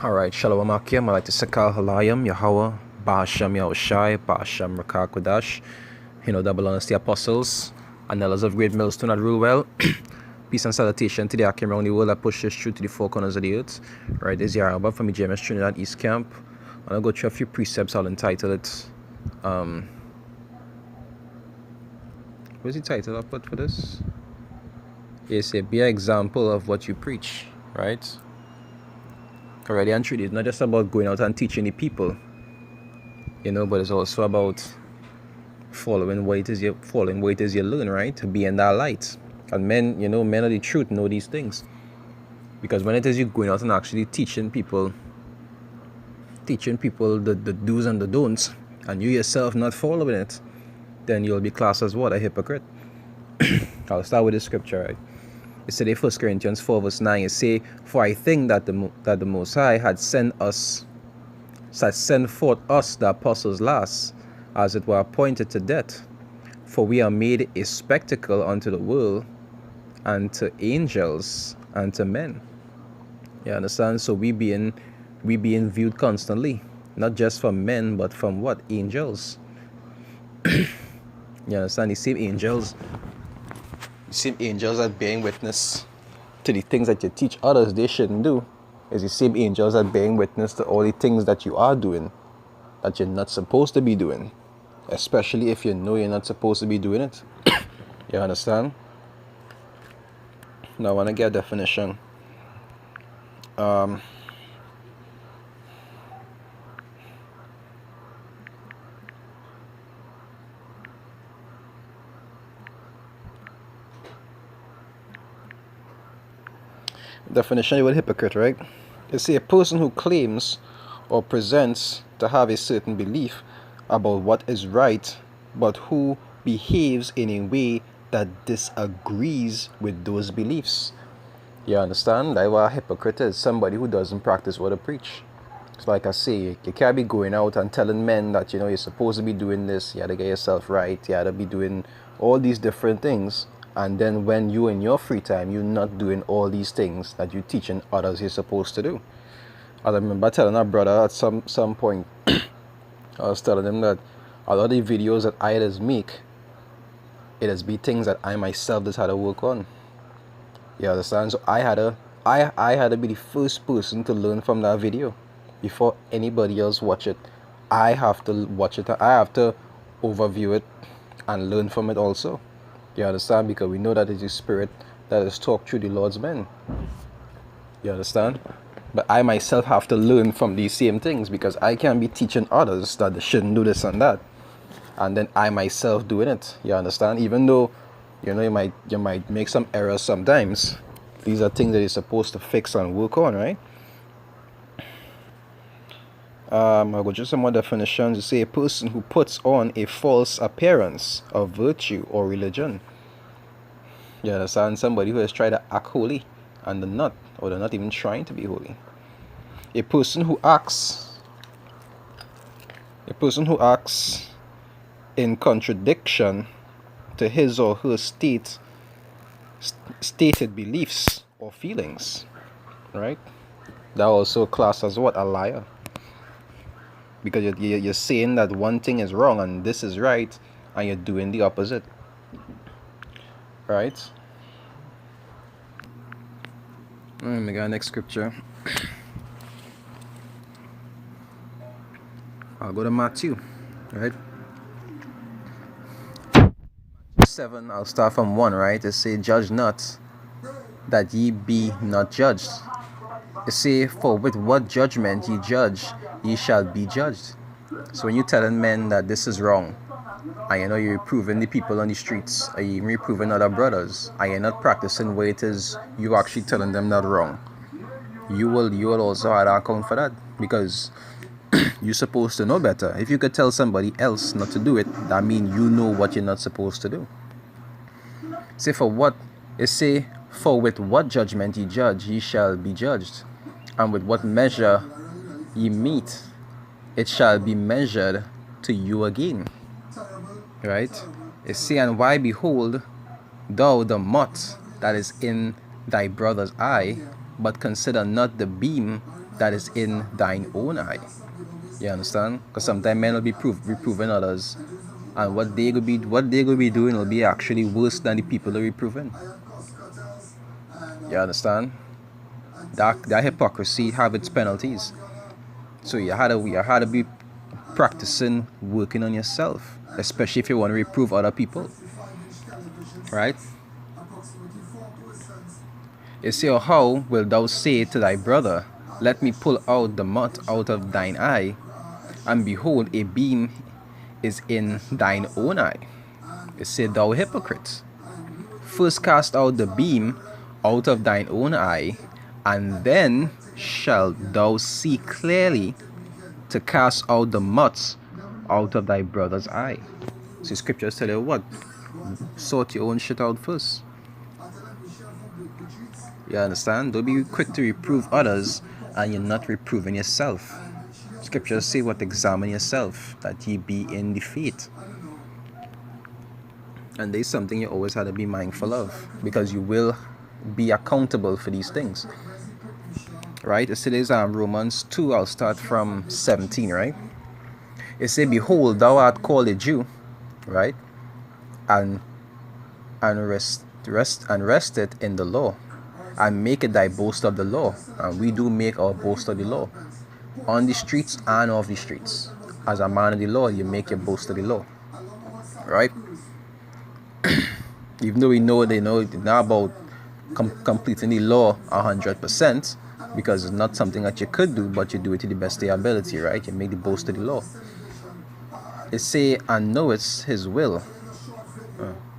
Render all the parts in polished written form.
Alright, Shalom Akim, Malati Sakal Halayam, Yahweh, Bahasham Yahushai, Bahasham Rakakwadash, double honest the apostles, and elders of great millstone that rule well. Peace and salutation to the Akim around the world that pushes through to the four corners of the earth. Right, this is Yaraba from the GMS Trinidad East Camp. I'll go through a few precepts. I'll entitle it. What's the title I put for this? It's a be an example of what you preach, right? Already and truly, it's not just about going out and teaching the people, but it's also about following what it is you learn, right? To be in that light. And men, men of the truth know these things. Because when it is you going out and actually teaching people the do's and the don'ts, and you yourself not following it, then you'll be classed as what? A hypocrite. I'll start with the scripture, right? It said in 1 Corinthians 4 verse 9, it say, "For I think that the Most High had sent forth us, the apostles last, as it were appointed to death. For we are made a spectacle unto the world, and to angels, and to men." You understand? So we being viewed constantly, not just from men, but from what? Angels. You understand? The same angels that bearing witness to the things that you teach others they shouldn't do is the same angels that bearing witness to all the things that you are doing that you're not supposed to be doing, especially if you know you're not supposed to be doing it. You understand? Now I want to get a definition. Definition of a hypocrite, right? It's a person who claims or presents to have a certain belief about what is right, but who behaves in a way that disagrees with those beliefs. You understand? Like what a hypocrite is somebody who doesn't practice what they preach. It's like I say, you can't be going out and telling men that you're supposed to be doing this, you had to get yourself right, you had to be doing all these different things. And then when you in your free time, you're not doing all these things that you're teaching others you're supposed to do. I remember telling our brother at some point, I was telling him that a lot of the videos that I just make, it has been things that I myself just had to work on. You understand? So I had to be the first person to learn from that video before anybody else watch it. I have to watch it. I have to overview it and learn from it also. You understand? Because we know that it's the Spirit that is talked through the Lord's men. You understand? But I myself have to learn from these same things, because I can't be teaching others that they shouldn't do this and that, and then I myself doing it. You understand? Even though you might make some errors sometimes, these are things that you're supposed to fix and work on, right? I'll go just some more definitions. You say a person who puts on a false appearance of virtue or religion. You understand? Somebody who has tried to act holy and they're not, or they're not even trying to be holy. A person who acts in contradiction to his or her stated beliefs or feelings, right? That also classed as what? A liar. Because you're saying that one thing is wrong and this is right, and you're doing the opposite, right? Let me go next scripture. I'll go to Matthew, right? 7, I'll start from 1, right? It say, "Judge not, that ye be not judged. It say, for with what judgment ye judge, ye shall be judged." So when you're telling men that this is wrong, and you're reproving the people on the streets, or you're reproving other brothers, and you're not practicing what it is you're actually telling them that wrong, you will also have to account for that, because you're supposed to know better. If you could tell somebody else not to do it, that means you know what you're not supposed to do. Say for with what judgment ye judge, ye shall be judged, and with what measure ye meet, it shall be measured to you again. Right? It say, "And why behold thou the mote that is in thy brother's eye, but consider not the beam that is in thine own eye. You understand? Because sometimes men will be reproving others, and what they gonna be doing will be actually worse than the people they're reproving. You understand? That hypocrisy have its penalties. So you had to be practicing working on yourself, especially if you want to reprove other people, right? You say, "Oh, how wilt thou say to thy brother, let me pull out the mote out of thine eye, and behold, a beam is in thine own eye? You say, thou hypocrite, first cast out the beam out of thine own eye, and then shalt thou see clearly to cast out the mote out of thy brother's eye." See, scriptures tell you what? Sort your own shit out first. You understand? Don't be quick to reprove others and you're not reproving yourself. Scriptures say what? Examine yourself, that ye be in the faith. And there's something you always have to be mindful of, because you will be accountable for these things. Right? It says Romans 2, I'll start from 17, right? It says, "Behold, thou art called a Jew," right? And rested in the law, and make it thy boast of the law. And we do make our boast of the law, on the streets and off the streets. As a man of the law, you make your boast of the law, right? Even though we know they know it's not about completing the law 100%, because it's not something that you could do, but you do it to the best of your ability, right? You make the boast of the law. It say, "And knowest his will."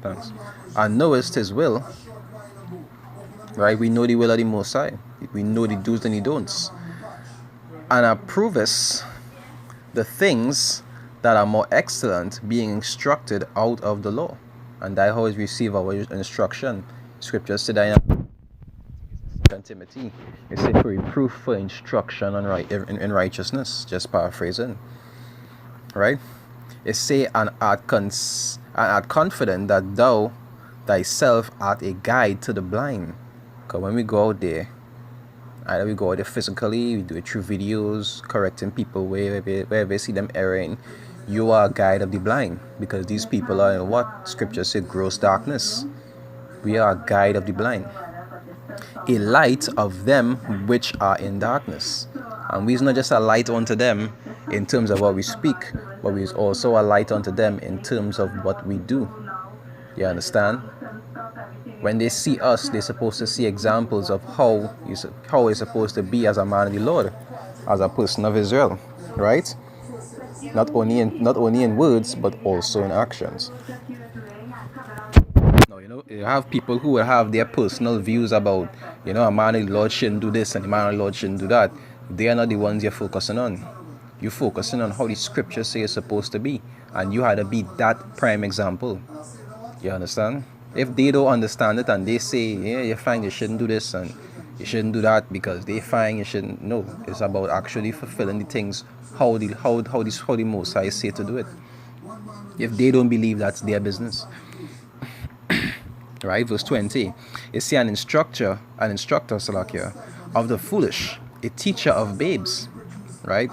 Thanks. "And knowest his will," right? We know the will of the Most High. We know the do's and the don'ts. "And approvest the things that are more excellent, being instructed out of the law." And that how we receive our instruction. Scripture said that in Timothy, it said, "For reproof, for instruction in righteousness." Just paraphrasing, right? It say, "And art confident that thou thyself art a guide to the blind." Because when we go out there, either we go out there physically, we do it through videos, correcting people wherever we see them erring. You are a guide of the blind, because these people are in what Scripture said, gross darkness. We are a guide of the blind, a light of them which are in darkness. And we're not just a light unto them in terms of what we speak, but we're also a light unto them in terms of what we do. You understand? When they see us, they're supposed to see examples of how it's supposed to be as a man of the Lord, as a person of Israel, right? Not only in words, but also in actions. Now, you have people who will have their personal views about, a man of the Lord shouldn't do this and a man of the Lord shouldn't do that. They are not the ones you're focusing on. You're focusing on how the scriptures say it's supposed to be, and you had to be that prime example. You understand? If they don't understand it and they say, "Yeah, you're fine, you shouldn't do this and you shouldn't do that," because they find you shouldn't. No, it's about actually fulfilling the things how the Most High say to do it. If they don't believe, that's their business. Right? Verse 20. It say, an instructor, Salakia, of the foolish, a teacher of babes, right?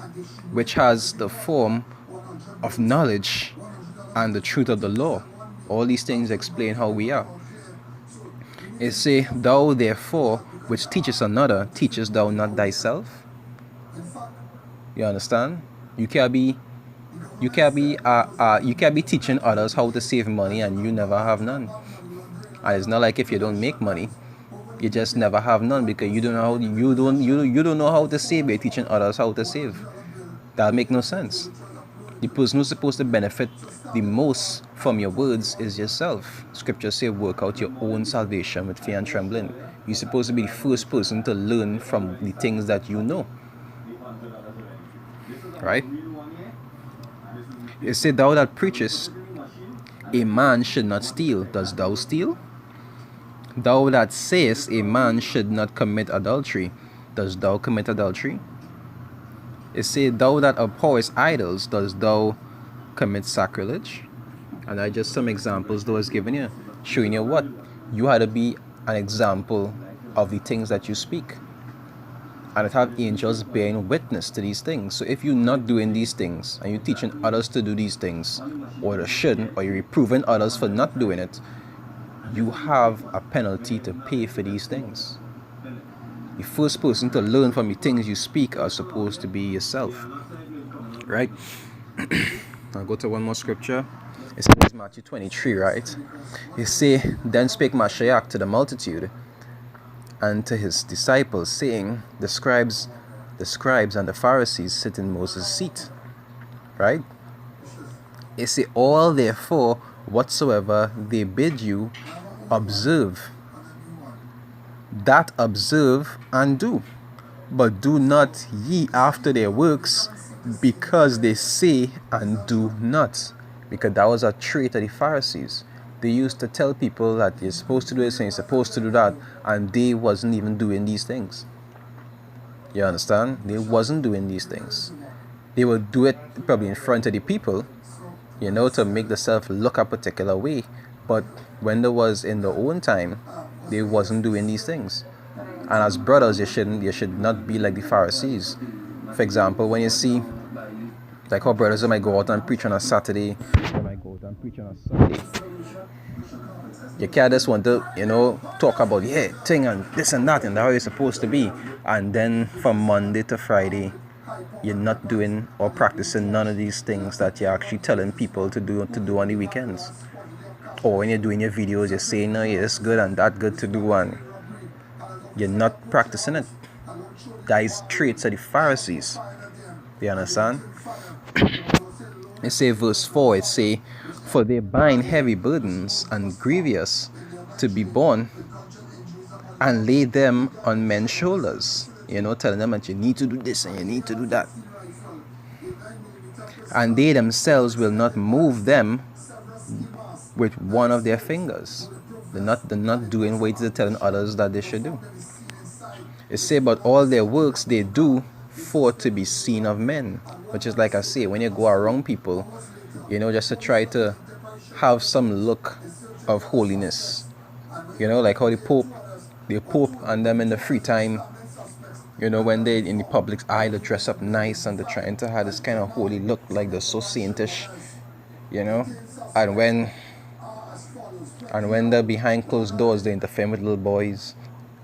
Which has the form of knowledge and the truth of the law. All these things explain how we are. It say, "Thou therefore which teachest another, teachest thou not thyself?" You understand? You can't be teaching others how to save money and you never have none. And it's not like if you don't make money, you just never have none, because you don't know how to save. You're teaching others how to save. That make no sense. The person who's supposed to benefit the most from your words is yourself. Scripture say, "Work out your own salvation with fear and trembling." You're supposed to be the first person to learn from the things that you know. Right? It said, "Thou that preachest, a man should not steal, dost thou steal? Thou that sayest, a man should not commit adultery, dost thou commit adultery? It said, Thou that abhorrest idols, dost thou commit sacrilege?" And I just some examples that was given you, showing you what? You had to be an example of the things that you speak. and it have angels bearing witness to these things. So if you're not doing these things and you're teaching others to do these things, or they shouldn't, or you're reproving others for not doing it, you have a penalty to pay for these things. The first person to learn from the things you speak are supposed to be yourself, right? I'll go to one more scripture. It says Matthew 23, right? It say, then spake Mashiach to the multitude and to his disciples, saying, the scribes and the Pharisees sit in Moses' seat, right? It say, all therefore whatsoever they bid you, observe, that observe and do, but do not ye after their works, because they say and do not. Because that was a trait of the Pharisees. They used to tell people that you're supposed to do this and you're supposed to do that, and they wasn't even doing these things. You understand? They wasn't doing these things. They would do it probably in front of the people, to make themselves look a particular way. But when there was in their own time, they wasn't doing these things. And as brothers, you should not be like the Pharisees. For example, when you see like how brothers might go out and preach on a Saturday, they might go out and preach on a Sunday. You can't just want to, talk about thing and this and that and how it's supposed to be, and then from Monday to Friday, you're not doing or practicing none of these things that you're actually telling people to do on the weekends. Or when you're doing your videos, you're saying, no, it's good and that good to do, and you're not practicing it. That is traits of the Pharisees. You understand? It say verse 4, it say, for they bind heavy burdens and grievous to be borne, and lay them on men's shoulders. Telling them that you need to do this and you need to do that. And they themselves will not move them with one of their fingers. They're not doing what they're telling others that they should do. It say, but all their works they do for to be seen of men. Which is like I say, when you go around people, just to try to have some look of holiness. Like how the Pope and them in the free time, when they in the public's eye, they dress up nice and they're trying to have this kind of holy look, like they're so saintish, and when they're behind closed doors, they interfere with little boys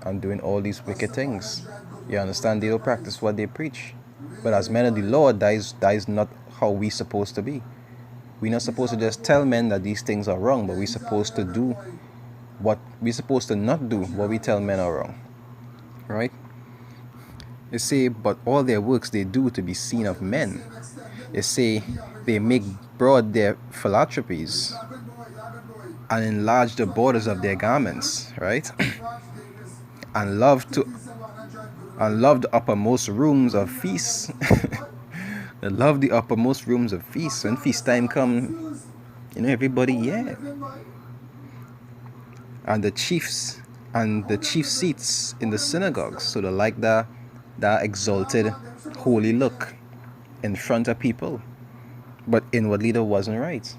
and doing all these wicked things. You understand? They don't practice what they preach. But as men of the Lord, that is not how we're supposed to be. We're not supposed to just tell men that these things are wrong, but we're supposed to do what we're supposed to not do what we tell men are wrong. Right? They say, but all their works they do to be seen of men. They say they make broad their philanthropies and enlarge the borders of their garments, right? and love the uppermost rooms of feasts. They love the uppermost rooms of feasts. When feast time come, everybody, And the chief seats in the synagogues. So they like that exalted, holy look in front of people. But inwardly, that wasn't right.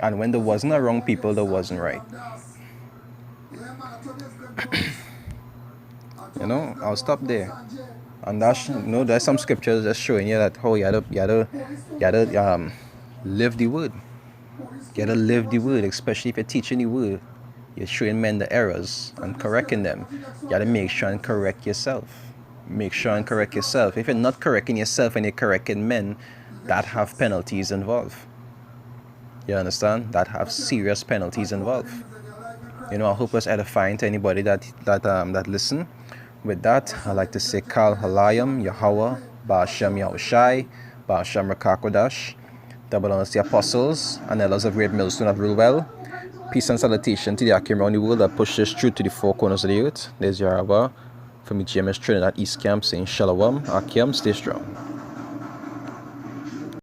And when there wasn't around people, that wasn't right. I'll stop there. And there's some scriptures just showing you that how you gotta live the word. You gotta live the word, especially if you're teaching the word. You're showing men the errors and correcting them. You gotta make sure and correct yourself. If you're not correcting yourself and you're correcting men, that have penalties involved. You understand? That have serious penalties involved. I hope it's edifying to anybody that listen. With that, I'd like to say Kal Halayam, Yahweh, Ba'ashem Yahushai, Ba'ashem Rakakodash, double honors the apostles and elders of Great Millstone of Rulewell. Peace and salutation to the Akim around the world that pushes through to the four corners of the earth. There's your Abba from the GMS Trinidad East Camp saying Shalom, Akim, stay strong.